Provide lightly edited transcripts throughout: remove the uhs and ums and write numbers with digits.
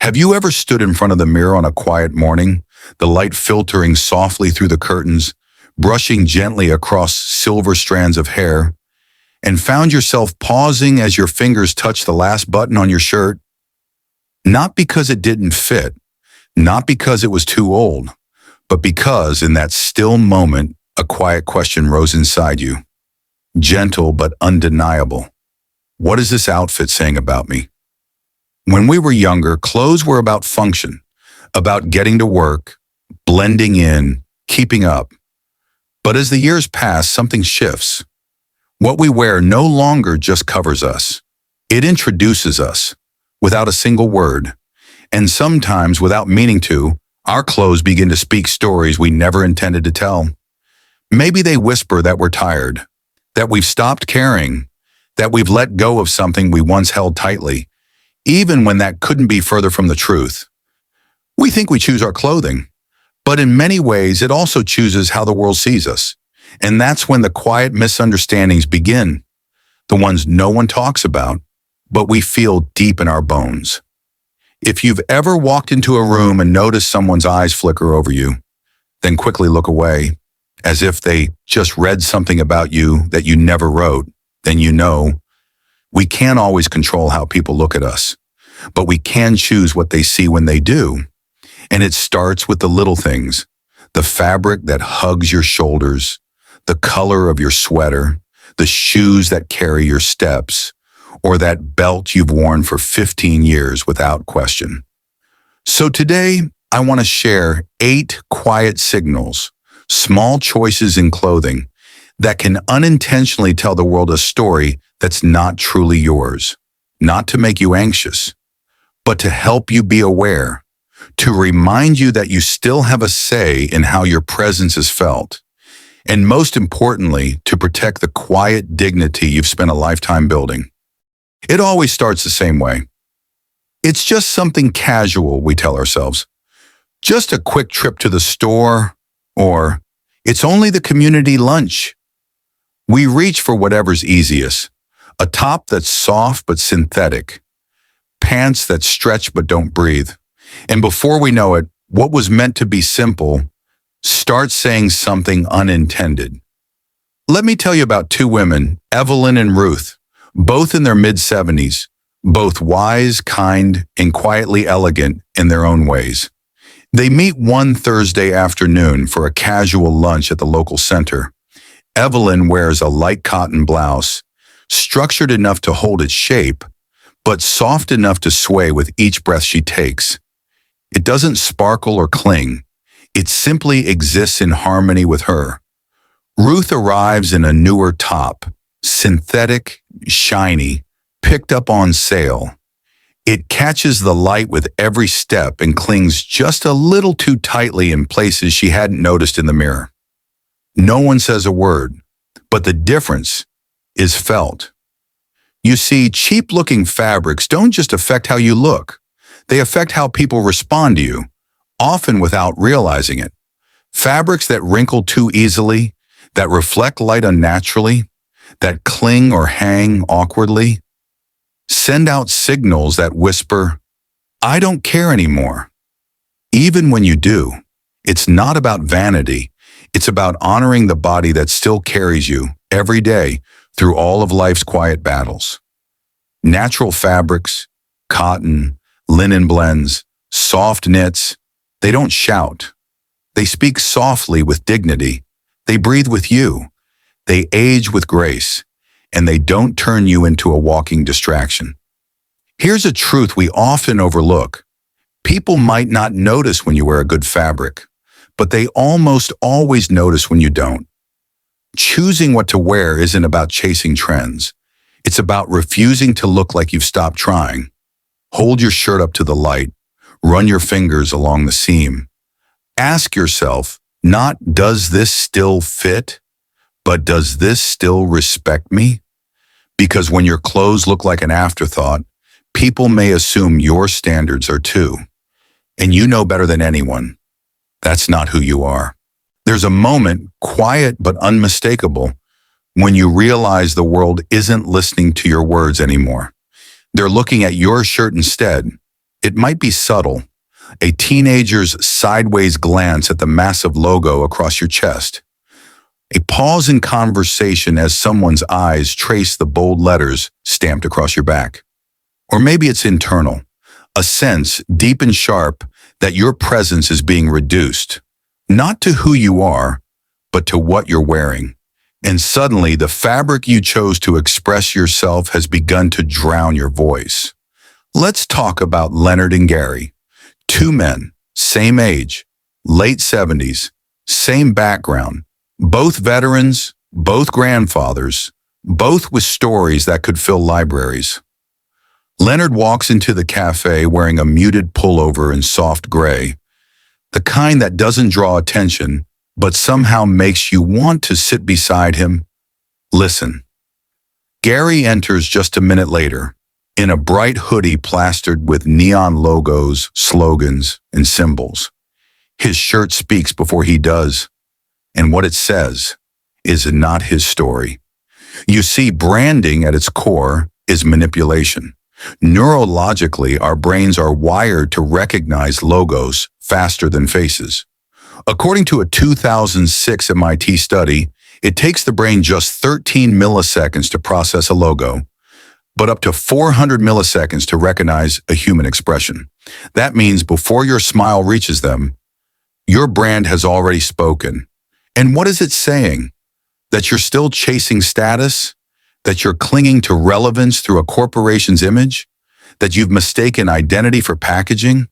Have you ever stood in front of the mirror on a quiet morning, the light filtering softly through the curtains, brushing gently across silver strands of hair, and found yourself pausing as your fingers touched the last button on your shirt? Not because it didn't fit, not because it was too old, but because in that still moment, a quiet question rose inside you. Gentle but undeniable. What is this outfit saying about me? When we were younger, clothes were about function, about getting to work, blending in, keeping up. But as the years pass, something shifts. What we wear no longer just covers us. It introduces us, without a single word. And sometimes, without meaning to, our clothes begin to speak stories we never intended to tell. Maybe they whisper that we're tired, that we've stopped caring, that we've let go of something we once held tightly, even when that couldn't be further from the truth. We think we choose our clothing, but in many ways it also chooses how the world sees us. And that's when the quiet misunderstandings begin, the ones no one talks about, but we feel deep in our bones. If you've ever walked into a room and noticed someone's eyes flicker over you, then quickly look away, as if they just read something about you that you never wrote, then you know, we can't always control how people look at us, but we can choose what they see when they do. And it starts with the little things, the fabric that hugs your shoulders, the color of your sweater, the shoes that carry your steps, or that belt you've worn for 15 years without question. So today, I want to share 8 quiet signals, small choices in clothing that can unintentionally tell the world a story that's not truly yours, not to make you anxious, but to help you be aware, to remind you that you still have a say in how your presence is felt, and most importantly, to protect the quiet dignity you've spent a lifetime building. It always starts the same way. It's just something casual, we tell ourselves. Just a quick trip to the store, or it's only the community lunch. We reach for whatever's easiest. A top that's soft but synthetic. Pants that stretch but don't breathe. And before we know it, what was meant to be simple starts saying something unintended. Let me tell you about 2 women, Evelyn and Ruth, both in their mid-70s, both wise, kind, and quietly elegant in their own ways. They meet one Thursday afternoon for a casual lunch at the local center. Evelyn wears a light cotton blouse, structured enough to hold its shape, but soft enough to sway with each breath she takes. It doesn't sparkle or cling. It simply exists in harmony with her. Ruth arrives in a newer top, synthetic, shiny, picked up on sale. It catches the light with every step and clings just a little too tightly in places she hadn't noticed in the mirror. No one says a word, but the difference is felt. You see, cheap-looking fabrics don't just affect how you look. They affect how people respond to you, often without realizing it. Fabrics that wrinkle too easily, that reflect light unnaturally, that cling or hang awkwardly, send out signals that whisper, "I don't care anymore." Even when you do, it's not about vanity. It's about honoring the body that still carries you every day through all of life's quiet battles. Natural fabrics, cotton, linen blends, soft knits, they don't shout. They speak softly with dignity. They breathe with you. They age with grace, and they don't turn you into a walking distraction. Here's a truth we often overlook. People might not notice when you wear a good fabric, but they almost always notice when you don't. Choosing what to wear isn't about chasing trends. It's about refusing to look like you've stopped trying. Hold your shirt up to the light. Run your fingers along the seam. Ask yourself, not does this still fit, but does this still respect me? Because when your clothes look like an afterthought, people may assume your standards are too. And you know better than anyone. That's not who you are. There's a moment, quiet but unmistakable, when you realize the world isn't listening to your words anymore. They're looking at your shirt instead, It might be subtle, a teenager's sideways glance at the massive logo across your chest, a pause in conversation as someone's eyes trace the bold letters stamped across your back. Or maybe it's internal, a sense, deep and sharp, that your presence is being reduced, not to who you are, but to what you're wearing. And suddenly, the fabric you chose to express yourself has begun to drown your voice. Let's talk about Leonard and Gary. Two men, same age, late 70s, same background, both veterans, both grandfathers, both with stories that could fill libraries. Leonard walks into the cafe wearing a muted pullover in soft gray, the kind that doesn't draw attention, but somehow makes you want to sit beside him. Listen. Gary enters just a minute later, in a bright hoodie plastered with neon logos, slogans, and symbols. His shirt speaks before he does, and what it says is not his story. You see, branding at its core is manipulation. Neurologically, our brains are wired to recognize logos faster than faces. According to a 2006 MIT study, it takes the brain just 13 milliseconds to process a logo, but up to 400 milliseconds to recognize a human expression. That means before your smile reaches them, your brand has already spoken. And what is it saying? That you're still chasing status? That you're clinging to relevance through a corporation's image? That you've mistaken identity for packaging?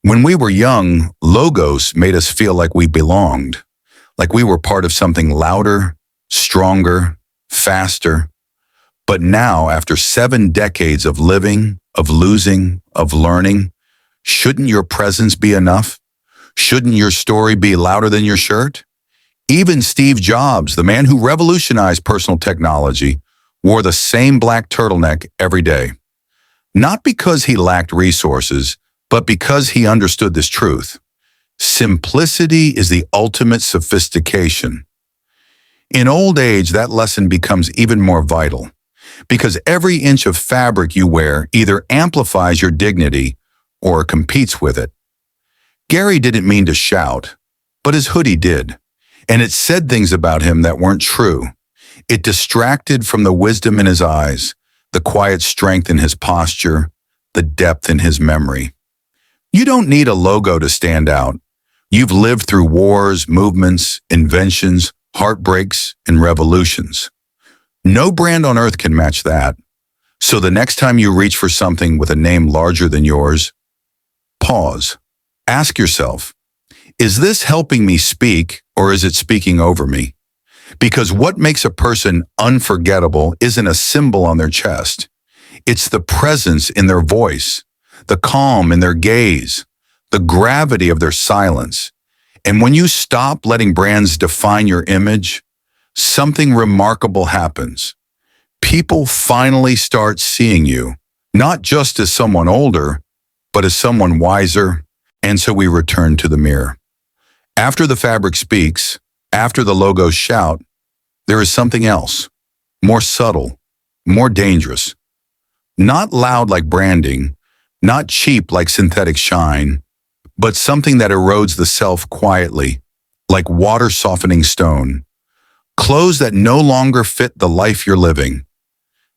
When we were young, logos made us feel like we belonged, like we were part of something louder, stronger, faster. But now, after 7 decades of living, of losing, of learning, shouldn't your presence be enough? Shouldn't your story be louder than your shirt? Even Steve Jobs, the man who revolutionized personal technology, wore the same black turtleneck every day. Not because he lacked resources, but because he understood this truth. Simplicity is the ultimate sophistication. In old age, that lesson becomes even more vital, because every inch of fabric you wear either amplifies your dignity or competes with it. Gary didn't mean to shout, but his hoodie did, and it said things about him that weren't true. It distracted from the wisdom in his eyes, the quiet strength in his posture, the depth in his memory. You don't need a logo to stand out. You've lived through wars, movements, inventions, heartbreaks, and revolutions. No brand on earth can match that. So the next time you reach for something with a name larger than yours, pause. Ask yourself, is this helping me speak or is it speaking over me? Because what makes a person unforgettable isn't a symbol on their chest. It's the presence in their voice, the calm in their gaze, the gravity of their silence. And when you stop letting brands define your image, something remarkable happens. People finally start seeing you, not just as someone older, but as someone wiser. And so we return to the mirror. After the fabric speaks, after the logos shout, there is something else, more subtle, more dangerous. Not loud like branding, not cheap like synthetic shine, but something that erodes the self quietly, like water softening stone. Clothes that no longer fit the life you're living.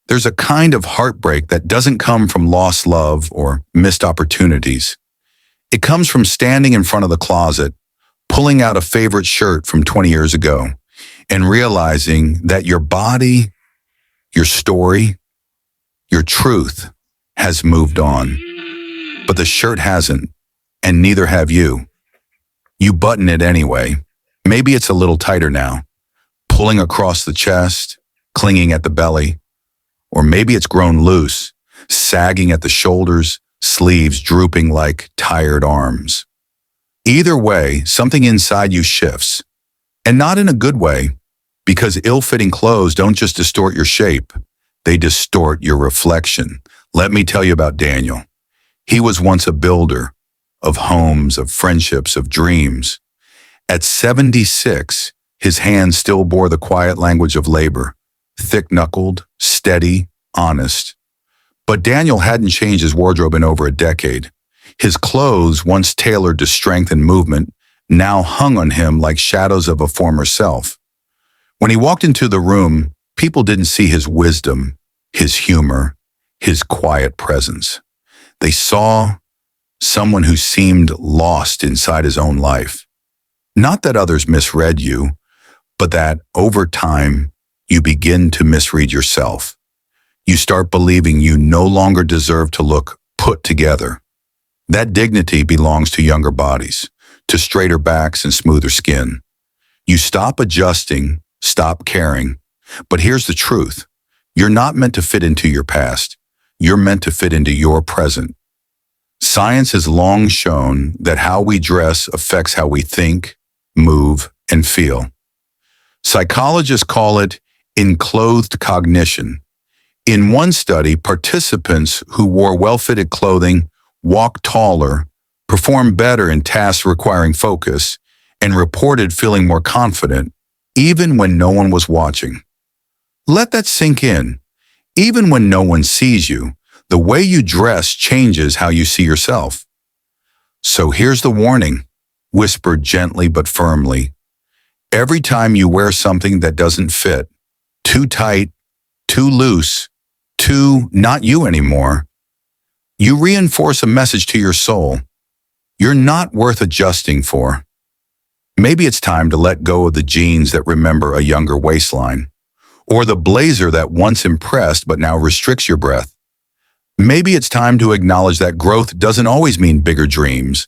There's a kind of heartbreak that doesn't come from lost love or missed opportunities. It comes from standing in front of the closet, pulling out a favorite shirt from 20 years ago, and realizing that your body, your story, your truth has moved on. But the shirt hasn't, and neither have you. You button it anyway. Maybe it's a little tighter now, pulling across the chest, clinging at the belly. Or maybe it's grown loose, sagging at the shoulders, sleeves drooping like tired arms. Either way, something inside you shifts. And not in a good way, because ill-fitting clothes don't just distort your shape, they distort your reflection. Let me tell you about Daniel. He was once a builder of homes, of friendships, of dreams. At 76, his hands still bore the quiet language of labor, thick-knuckled, steady, honest. But Daniel hadn't changed his wardrobe in over a decade. His clothes, once tailored to strength and movement, now hung on him like shadows of a former self. When he walked into the room, people didn't see his wisdom, his humor, his quiet presence. They saw someone who seemed lost inside his own life. Not that others misread you, but that over time, you begin to misread yourself. You start believing you no longer deserve to look put together. That dignity belongs to younger bodies, to straighter backs and smoother skin. You stop adjusting, stop caring. But here's the truth. You're not meant to fit into your past. You're meant to fit into your present. Science has long shown that how we dress affects how we think, move, and feel. Psychologists call it enclothed cognition. In one study, participants who wore well-fitted clothing walked taller, performed better in tasks requiring focus, and reported feeling more confident, even when no one was watching. Let that sink in. Even when no one sees you, the way you dress changes how you see yourself. So here's the warning, whispered gently but firmly. Every time you wear something that doesn't fit, too tight, too loose, too not you anymore, you reinforce a message to your soul. You're not worth adjusting for. Maybe it's time to let go of the jeans that remember a younger waistline, or the blazer that once impressed but now restricts your breath. Maybe it's time to acknowledge that growth doesn't always mean bigger dreams.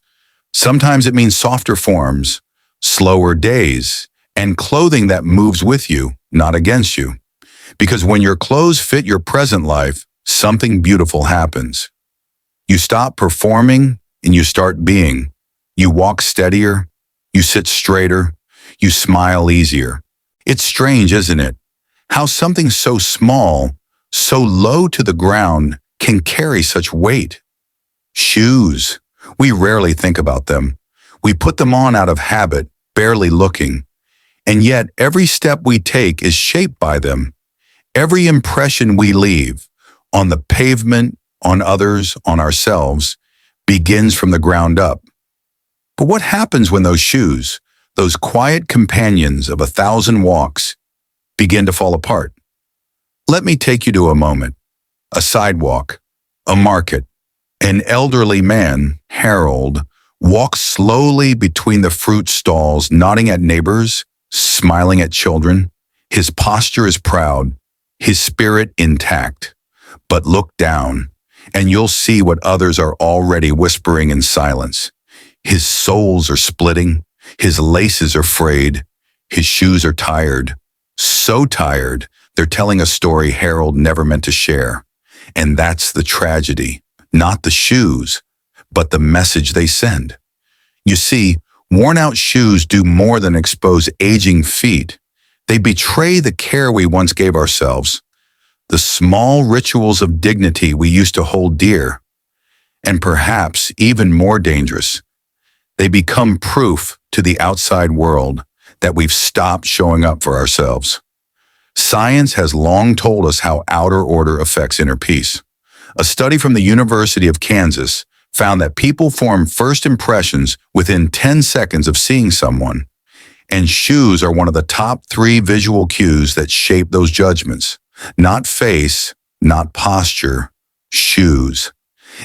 Sometimes it means softer forms, slower days, and clothing that moves with you, not against you. Because when your clothes fit your present life, something beautiful happens. You stop performing and you start being. You walk steadier, you sit straighter, you smile easier. It's strange, isn't it? How something so small, so low to the ground, can carry such weight. Shoes. We rarely think about them. We put them on out of habit, barely looking. And yet every step we take is shaped by them. Every impression we leave, on the pavement, on others, on ourselves, begins from the ground up. But what happens when those shoes, those quiet companions of 1,000 walks, begin to fall apart? Let me take you to a moment. A sidewalk, a market. An elderly man, Harold, walks slowly between the fruit stalls, nodding at neighbors, smiling at children. His posture is proud, his spirit intact. But look down, and you'll see what others are already whispering in silence. His soles are splitting, his laces are frayed, his shoes are tired. So tired, they're telling a story Harold never meant to share. And that's the tragedy. Not the shoes, but the message they send. You see, worn-out shoes do more than expose aging feet. They betray the care we once gave ourselves, the small rituals of dignity we used to hold dear. And perhaps even more dangerous, they become proof to the outside world that we've stopped showing up for ourselves. Science has long told us how outer order affects inner peace. A study from the University of Kansas found that people form first impressions within 10 seconds of seeing someone, and shoes are one of the top 3 visual cues that shape those judgments. Not face, not posture, shoes.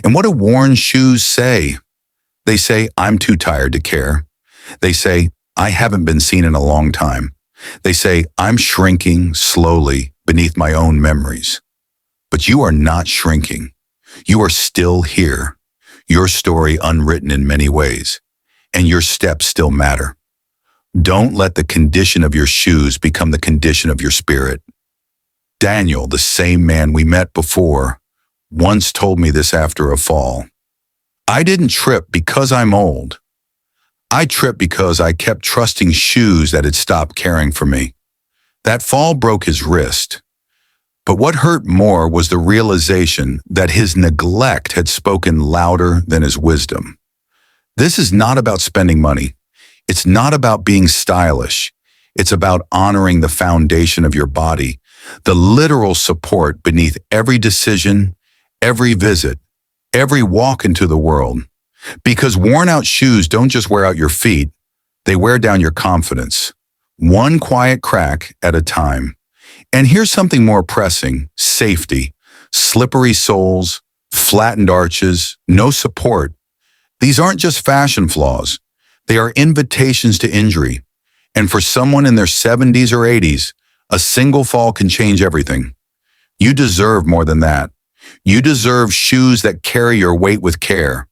And what do worn shoes say? They say, I'm too tired to care. They say, I haven't been seen in a long time. They say, I'm shrinking slowly beneath my own memories. But you are not shrinking. You are still here. Your story unwritten in many ways. And your steps still matter. Don't let the condition of your shoes become the condition of your spirit. Daniel, the same man we met before, once told me this after a fall. I didn't trip because I'm old. I tripped because I kept trusting shoes that had stopped caring for me. That fall broke his wrist. But what hurt more was the realization that his neglect had spoken louder than his wisdom. This is not about spending money. It's not about being stylish. It's about honoring the foundation of your body, the literal support beneath every decision, every visit, every walk into the world. Because worn out shoes don't just wear out your feet, they wear down your confidence. One quiet crack at a time. And here's something more pressing: safety. Slippery soles, flattened arches, no support. These aren't just fashion flaws. They are invitations to injury. And for someone in their 70s or 80s, a single fall can change everything. You deserve more than that. You deserve shoes that carry your weight with care,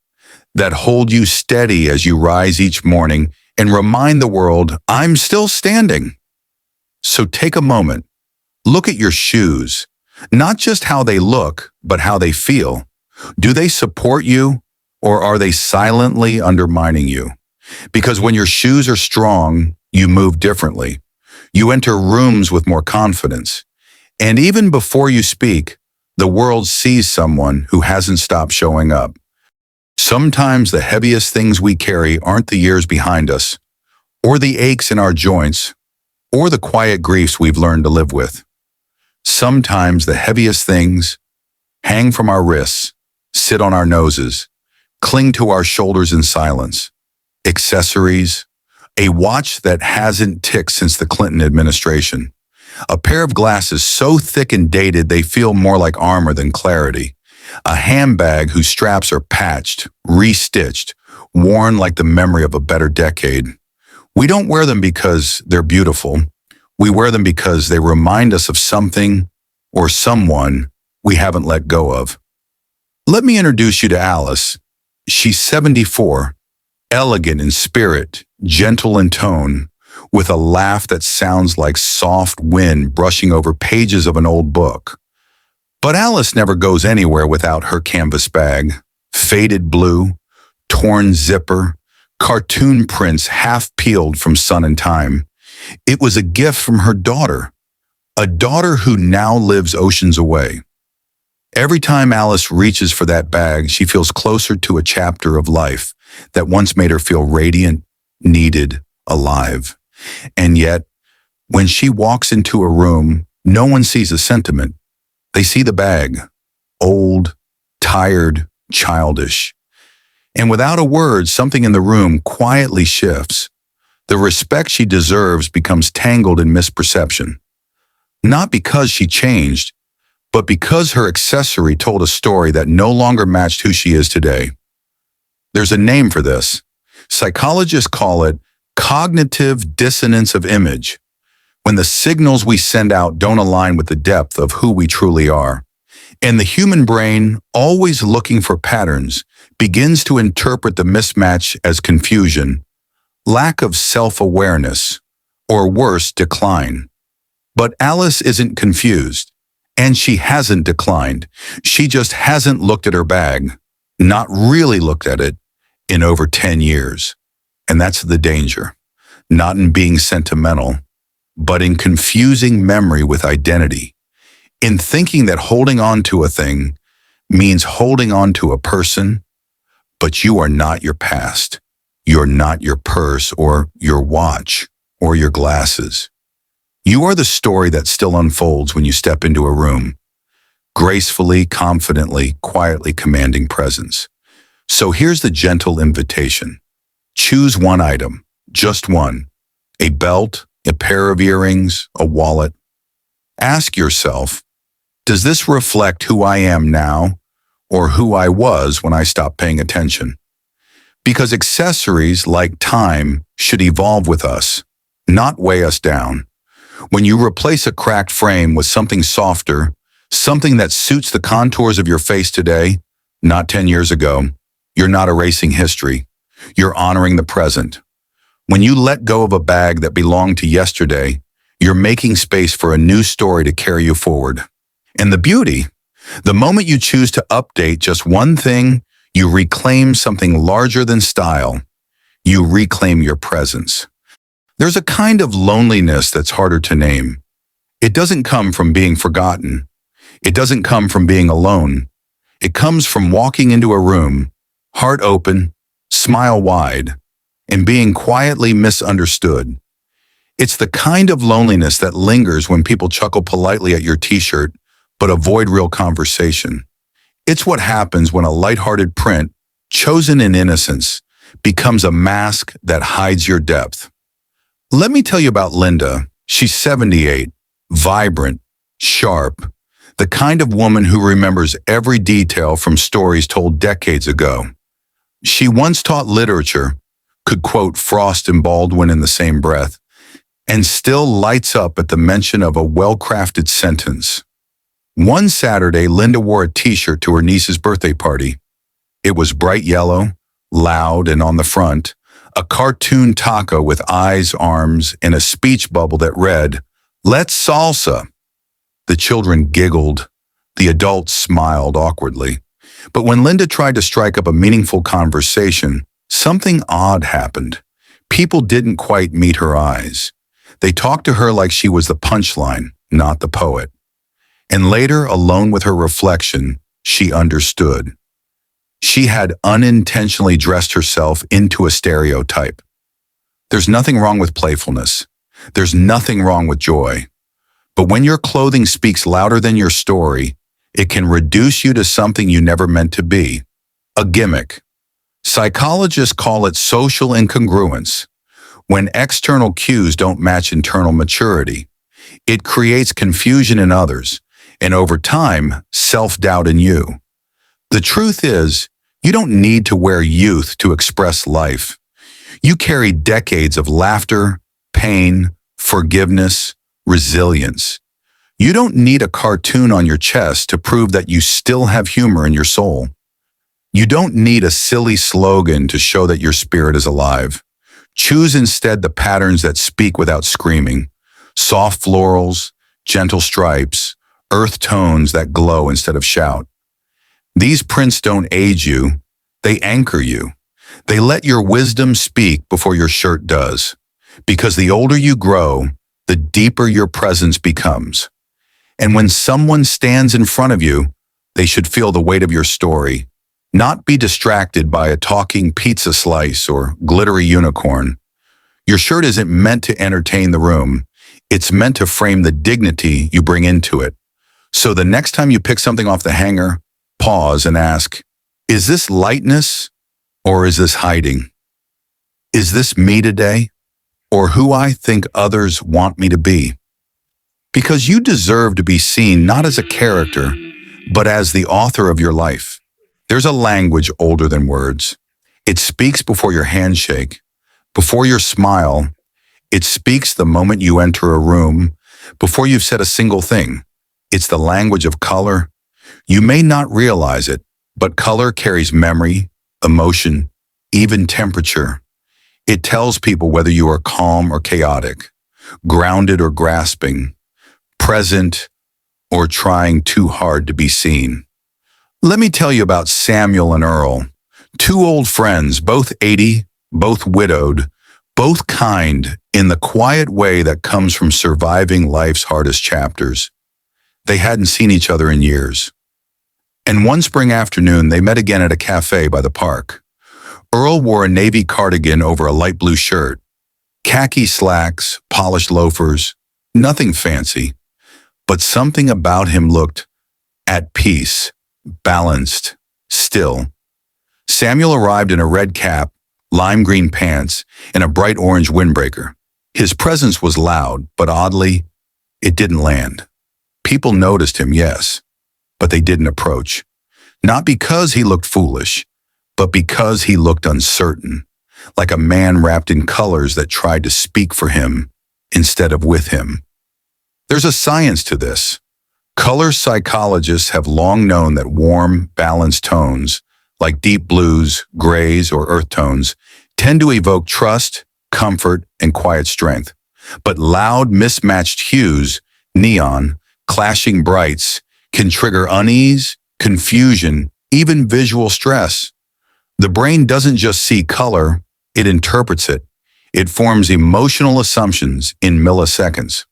that hold you steady as you rise each morning and remind the world, I'm still standing. So take a moment. Look at your shoes. Not just how they look, but how they feel. Do they support you, or are they silently undermining you? Because when your shoes are strong, you move differently. You enter rooms with more confidence. And even before you speak, the world sees someone who hasn't stopped showing up. Sometimes the heaviest things we carry aren't the years behind us, or the aches in our joints, or the quiet griefs we've learned to live with. Sometimes the heaviest things hang from our wrists, sit on our noses, cling to our shoulders in silence. Accessories, a watch that hasn't ticked since the Clinton administration. A pair of glasses so thick and dated they feel more like armor than clarity. A handbag whose straps are patched, restitched, worn like the memory of a better decade. We don't wear them because they're beautiful. We wear them because they remind us of something or someone we haven't let go of. Let me introduce you to Alice. She's 74, elegant in spirit, gentle in tone, with a laugh that sounds like soft wind brushing over pages of an old book. But Alice never goes anywhere without her canvas bag, faded blue, torn zipper, cartoon prints half peeled from sun and time. It was a gift from her daughter, a daughter who now lives oceans away. Every time Alice reaches for that bag, she feels closer to a chapter of life that once made her feel radiant, needed, alive. And yet, when she walks into a room, no one sees a sentiment. They see the bag, old, tired, childish. And without a word, something in the room quietly shifts. The respect she deserves becomes tangled in misperception. Not because she changed, but because her accessory told a story that no longer matched who she is today. There's a name for this. Psychologists call it cognitive dissonance of image, when the signals we send out don't align with the depth of who we truly are. And the human brain, always looking for patterns, begins to interpret the mismatch as confusion, lack of self-awareness, or worse, decline. But Alice isn't confused, and she hasn't declined. She just hasn't looked at her bag, not really looked at it, in over 10 years. And that's the danger, not in being sentimental, but in confusing memory with identity, in thinking that holding on to a thing means holding on to a person, but you are not your past. You're not your purse or your watch or your glasses. You are the story that still unfolds when you step into a room, gracefully, confidently, quietly commanding presence. So here's the gentle invitation. Choose one item, just one, a belt, a pair of earrings, a wallet. Ask yourself, does this reflect who I am now or who I was when I stopped paying attention? Because accessories, like time, should evolve with us, not weigh us down. When you replace a cracked frame with something softer, something that suits the contours of your face today, not 10 years ago, you're not erasing history. You're honoring the present. When you let go of a bag that belonged to yesterday, you're making space for a new story to carry you forward. And the beauty, the moment you choose to update just one thing, you reclaim something larger than style. You reclaim your presence. There's a kind of loneliness that's harder to name. It doesn't come from being forgotten. It doesn't come from being alone. It comes from walking into a room, heart open, smile wide, and being quietly misunderstood. It's the kind of loneliness that lingers when people chuckle politely at your t-shirt, but avoid real conversation. It's what happens when a lighthearted print chosen in innocence, becomes a mask that hides your depth. Let me tell you about Linda. She's 78, vibrant, sharp, the kind of woman who remembers every detail from stories told decades ago. She once taught literature, could quote Frost and Baldwin in the same breath, and still lights up at the mention of a well-crafted sentence. One Saturday, Linda wore a t-shirt to her niece's birthday party. It was bright yellow, loud, and on the front, a cartoon taco with eyes, arms, and a speech bubble that read, "Let's salsa." The children giggled. The adults smiled awkwardly. But when Linda tried to strike up a meaningful conversation, something odd happened. People didn't quite meet her eyes. They talked to her like she was the punchline, not the poet. And later, alone with her reflection, she understood. She had unintentionally dressed herself into a stereotype. There's nothing wrong with playfulness. There's nothing wrong with joy. But when your clothing speaks louder than your story, it can reduce you to something you never meant to be. A gimmick. Psychologists call it social incongruence. When external cues don't match internal maturity, it creates confusion in others, and over time, self-doubt in you. The truth is, you don't need to wear youth to express life. You carry decades of laughter, pain, forgiveness, resilience. You don't need a cartoon on your chest to prove that you still have humor in your soul. You don't need a silly slogan to show that your spirit is alive. Choose instead the patterns that speak without screaming. Soft florals, gentle stripes, earth tones that glow instead of shout. These prints don't age you, they anchor you. They let your wisdom speak before your shirt does. Because the older you grow, the deeper your presence becomes. And when someone stands in front of you, they should feel the weight of your story, not be distracted by a talking pizza slice or glittery unicorn. Your shirt isn't meant to entertain the room. It's meant to frame the dignity you bring into it. So the next time you pick something off the hanger, pause and ask, is this lightness or is this hiding? Is this me today or who I think others want me to be? Because you deserve to be seen not as a character, but as the author of your life. There's a language older than words. It speaks before your handshake, before your smile. It speaks the moment you enter a room, before you've said a single thing. It's the language of color. You may not realize it, but color carries memory, emotion, even temperature. It tells people whether you are calm or chaotic, grounded or grasping, present or trying too hard to be seen. Let me tell you about Samuel and Earl, two old friends, both 80, both widowed, both kind in the quiet way that comes from surviving life's hardest chapters. They hadn't seen each other in years. And one spring afternoon, they met again at a cafe by the park. Earl wore a navy cardigan over a light blue shirt, khaki slacks, polished loafers, nothing fancy, but something about him looked at peace, balanced, still. Samuel arrived in a red cap, lime green pants, and a bright orange windbreaker. His presence was loud, but oddly, it didn't land. People noticed him, yes, but they didn't approach. Not because he looked foolish, but because he looked uncertain, like a man wrapped in colors that tried to speak for him instead of with him. There's a science to this. Color psychologists have long known that warm, balanced tones, like deep blues, grays, or earth tones, tend to evoke trust, comfort, and quiet strength. But loud, mismatched hues, neon, clashing brights, can trigger unease, confusion, even visual stress. The brain doesn't just see color, it interprets it. It forms emotional assumptions in milliseconds.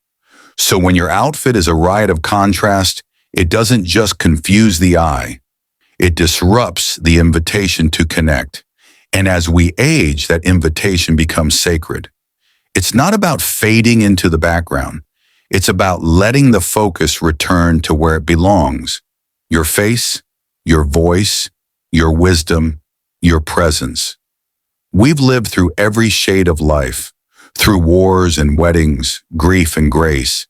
So when your outfit is a riot of contrast, it doesn't just confuse the eye. It disrupts the invitation to connect. And as we age, that invitation becomes sacred. It's not about fading into the background. It's about letting the focus return to where it belongs. Your face, your voice, your wisdom, your presence. We've lived through every shade of life, through wars and weddings, grief and grace.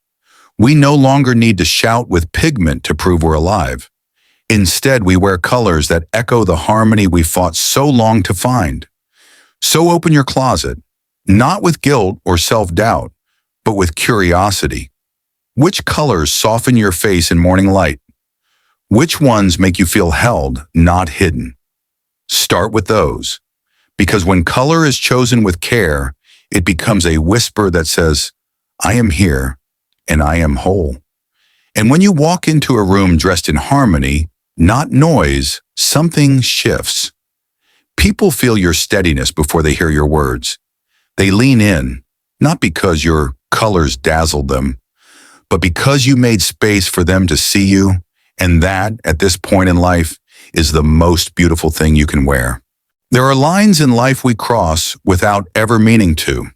We no longer need to shout with pigment to prove we're alive. Instead, we wear colors that echo the harmony we fought so long to find. So open your closet, not with guilt or self-doubt, but with curiosity. Which colors soften your face in morning light? Which ones make you feel held, not hidden? Start with those, because when color is chosen with care, it becomes a whisper that says, I am here and I am whole. And when you walk into a room dressed in harmony, not noise, something shifts. People feel your steadiness before they hear your words. They lean in, not because your colors dazzled them, but because you made space for them to see you, and that, at this point in life, is the most beautiful thing you can wear. There are lines in life we cross without ever meaning to.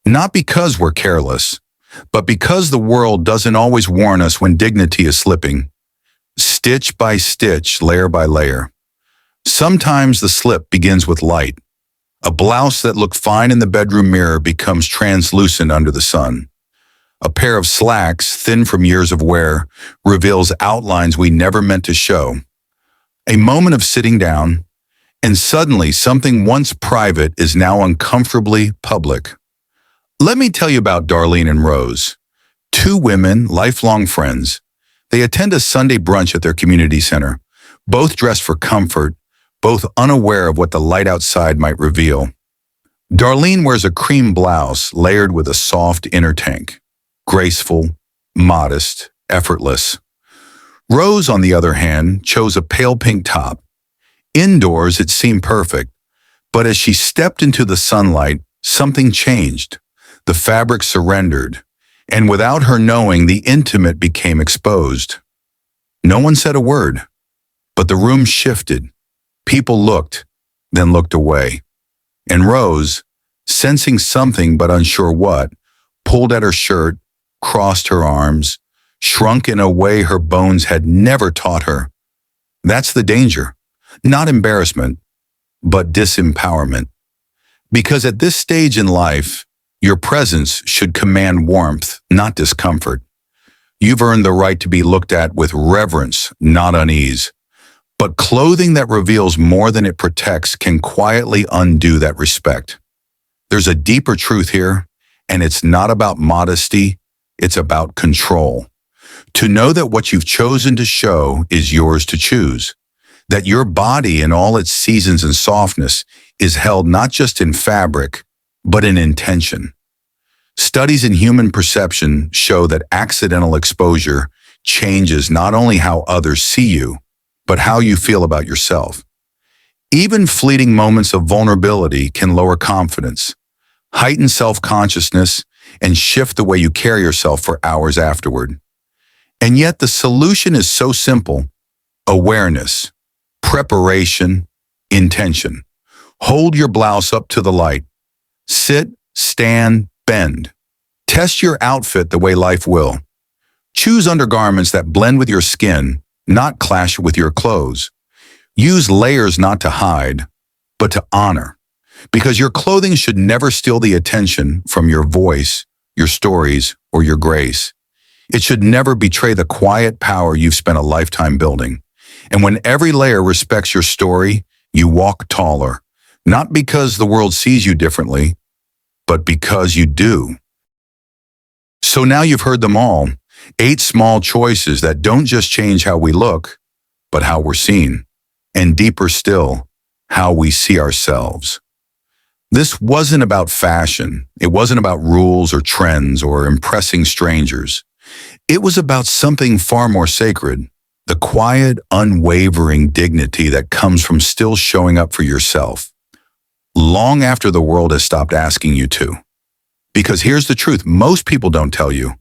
Not because we're careless, but because the world doesn't always warn us when dignity is slipping. Stitch by stitch, layer by layer. Sometimes the slip begins with light. A blouse that looked fine in the bedroom mirror becomes translucent under the sun. A pair of slacks, thin from years of wear, reveals outlines we never meant to show. A moment of sitting down, and suddenly something once private is now uncomfortably public. Let me tell you about Darlene and Rose. Two women, lifelong friends. They attend a Sunday brunch at their community center, both dressed for comfort, both unaware of what the light outside might reveal. Darlene wears a cream blouse layered with a soft inner tank. Graceful, modest, effortless. Rose, on the other hand, chose a pale pink top. Indoors, it seemed perfect, but as she stepped into the sunlight, something changed. The fabric surrendered, and without her knowing, the intimate became exposed. No one said a word, but the room shifted. People looked, then looked away. And Rose, sensing something but unsure what, pulled at her shirt, crossed her arms, shrunk in a way her bones had never taught her. That's the danger. Not embarrassment, but disempowerment. Because at this stage in life, your presence should command warmth, not discomfort. You've earned the right to be looked at with reverence, not unease. But clothing that reveals more than it protects can quietly undo that respect. There's a deeper truth here, and it's not about modesty, it's about control. To know that what you've chosen to show is yours to choose. That your body in all its seasons and softness is held not just in fabric, but in intention. Studies in human perception show that accidental exposure changes not only how others see you, but how you feel about yourself. Even fleeting moments of vulnerability can lower confidence, heighten self-consciousness, and shift the way you carry yourself for hours afterward. And yet the solution is so simple: awareness, preparation, intention. Hold your blouse up to the light. Sit, stand, bend. Test your outfit the way life will. Choose undergarments that blend with your skin, not clash with your clothes. Use layers not to hide, but to honor. Because your clothing should never steal the attention from your voice, your stories, or your grace. It should never betray the quiet power you've spent a lifetime building. And when every layer respects your story, you walk taller, not because the world sees you differently, but because you do. So now you've heard them all. 8 small choices that don't just change how we look, but how we're seen. And deeper still, how we see ourselves. This wasn't about fashion. It wasn't about rules or trends or impressing strangers. It was about something far more sacred, the quiet, unwavering dignity that comes from still showing up for yourself, long after the world has stopped asking you to. Because here's the truth most people don't tell you.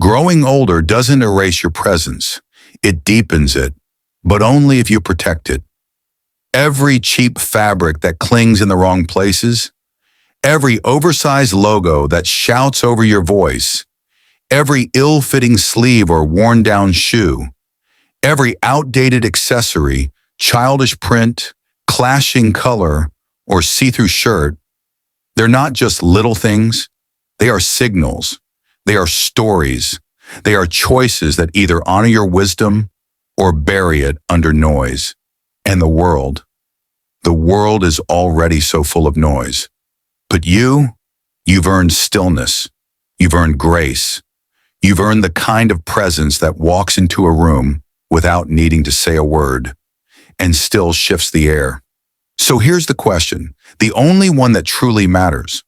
Growing older doesn't erase your presence. It deepens it, but only if you protect it. Every cheap fabric that clings in the wrong places, every oversized logo that shouts over your voice, every ill-fitting sleeve or worn-down shoe, every outdated accessory, childish print, clashing color, or see-through shirt, they're not just little things. They are signals. They are stories. They are choices that either honor your wisdom or bury it under noise. And the world is already so full of noise. But you've earned stillness. You've earned grace. You've earned the kind of presence that walks into a room without needing to say a word and still shifts the air. So here's the question, the only one that truly matters.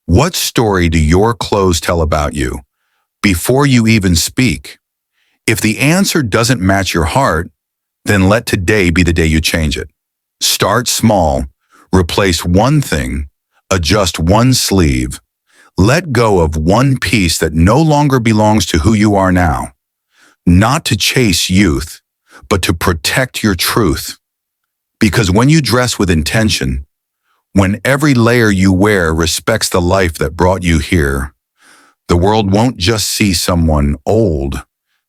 What story do your clothes tell about you before you even speak? If the answer doesn't match your heart, then let today be the day you change it. Start small, replace one thing, adjust one sleeve, let go of one piece that no longer belongs to who you are now. Not to chase youth, but to protect your truth. Because when you dress with intention, when every layer you wear respects the life that brought you here, the world won't just see someone old,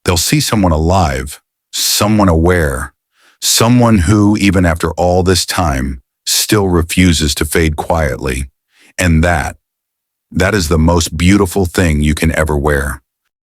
they'll see someone alive, someone aware, someone who, even after all this time, still refuses to fade quietly. And that is the most beautiful thing you can ever wear.